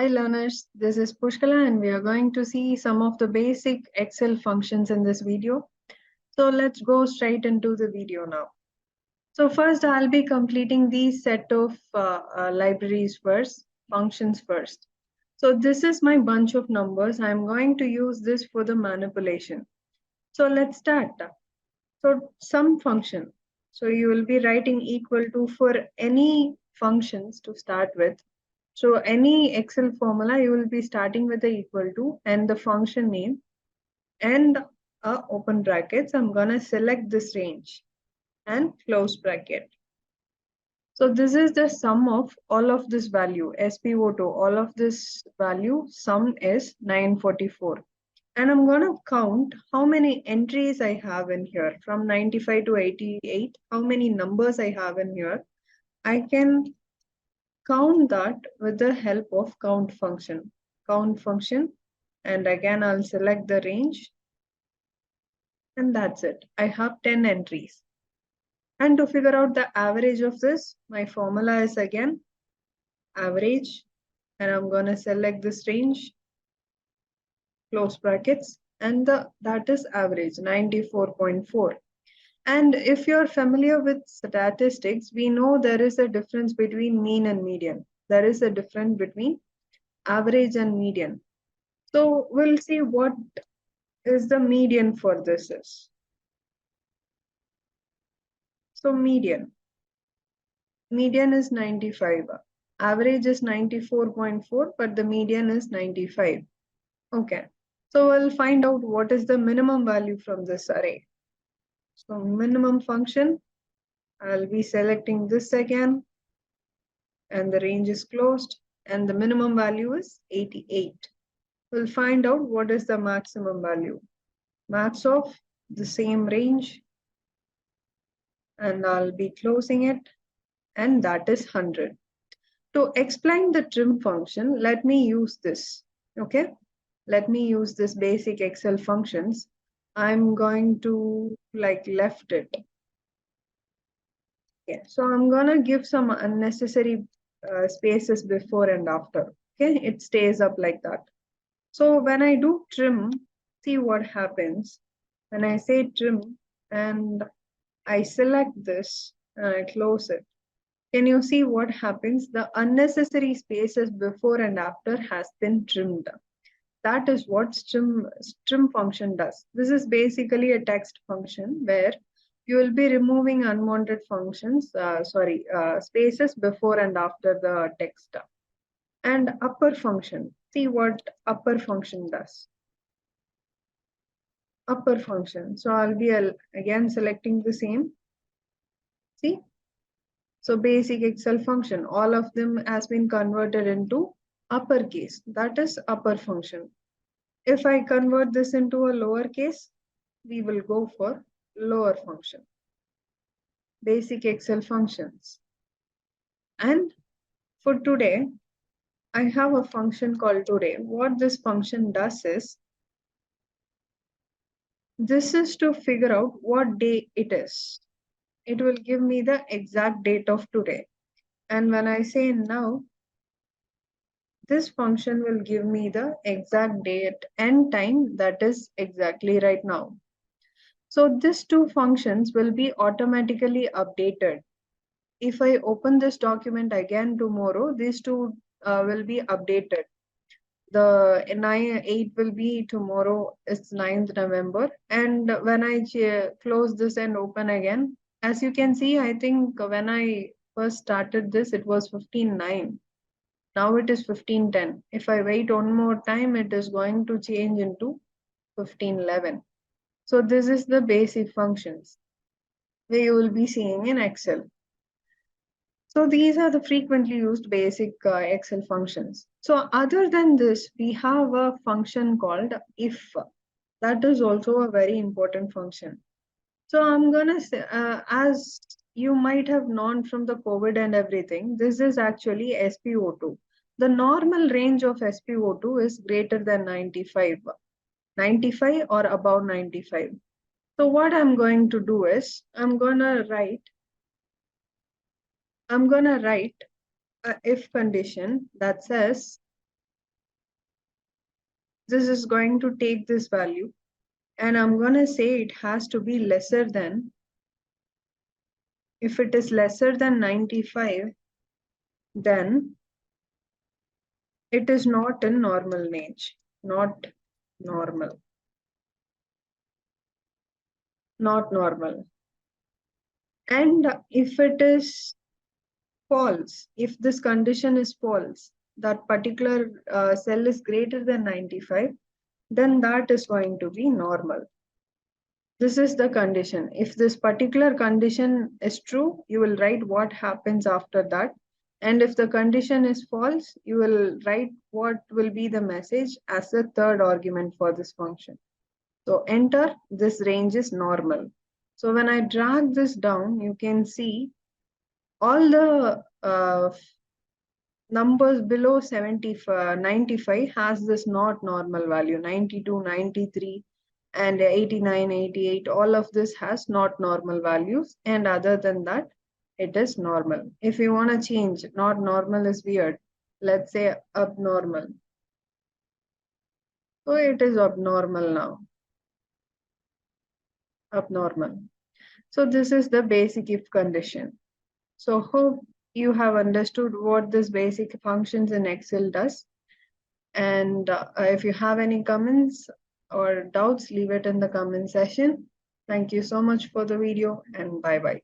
Hi learners, this is Pushkala and we are going to see some of the basic Excel functions in this video. So let's go straight into the video now. So first I'll be completing these set of libraries first, functions first. So this is my bunch of numbers. I'm going to use this for the manipulation. So let's start. So sum function. So you will be writing equal to for any functions to start with. So any Excel formula, you will be starting with the equal to and the function name and open brackets. I'm gonna select this range and close bracket. So this is the sum of all of this value, SPO2, all of this value, sum is 944. And I'm gonna count how many entries I have in here from 95 to 88, how many numbers I have in here. I can count that with the help of count function. And again I'll select the range and that's it. I have 10 entries. And to figure out the average of this, my formula is again average, and I'm going to select this range, close brackets, and that is average 94.4. And if you're familiar with statistics, we know there is a difference between mean and median. There is a difference between average and median. So we'll see what is the median for this is. So median is 95. Average is 94.4, but the median is 95. Okay, so we'll find out what is the minimum value from this array. So minimum function, I'll be selecting this again, and the range is closed, and the minimum value is 88. We'll find out what is the maximum value. Max of the same range, and I'll be closing it, and that is 100. To explain the trim function, let me use this, okay? Let me use this basic Excel functions. I'm going to left it. Okay, so I'm gonna give some unnecessary spaces before and after, okay? It stays up like that. So when I do trim, see what happens. When I say trim and I select this and I close it, can you see what happens? The unnecessary spaces before and after has been trimmed. That is what trim function does. This is basically a text function where you will be removing unwanted spaces before and after the text. And upper function, see what upper function does. Upper function, so I'll be again selecting the same. See, so basic Excel function, all of them has been converted into uppercase. That is upper function. If I convert this into a lowercase, we will go for lower function. Basic Excel functions. And for today, I have a function called today. What this function does is, this is to figure out what day it is. It will give me the exact date of today. And when I say now, this function will give me the exact date and time that is exactly right now. So these two functions will be automatically updated. If I open this document again tomorrow, these two will be updated. The 8 will be tomorrow, it's 9th November. And when I close this and open again, as you can see, I think when I first started this, it was 15/9. Now it is 15/10. If I wait one more time, it is going to change into 15/11. So this is the basic functions that you will be seeing in Excel. So these are the frequently used basic Excel functions. So other than this, we have a function called if. That is also a very important function. So I'm gonna say, as you might have known from the COVID and everything, this is actually SPO2. The normal range of SPO2 is greater than 95 or above 95. So what I'm going to do is, I'm gonna write a if condition that says this is going to take this value and I'm going to say it has to be lesser than, if it is lesser than 95, then it is not in normal range, not normal, not normal. And if it is false, if this condition is false, that particular cell is greater than 95, then that is going to be normal. This is the condition. If this particular condition is true, you will write what happens after that. And if the condition is false, you will write what will be the message as the third argument for this function. So enter, this range is normal. So when I drag this down, you can see all the numbers below 95 has this not normal value, 92, 93, and 89, 88. All of this has not normal values. And other than that, it is normal. If you want to change, not normal is weird. Let's say abnormal. So it is abnormal now. Abnormal. So this is the basic if condition. So hope you have understood what this basic functions in Excel does. And if you have any comments or doubts, leave it in the comment section. Thank you so much for the video and bye-bye.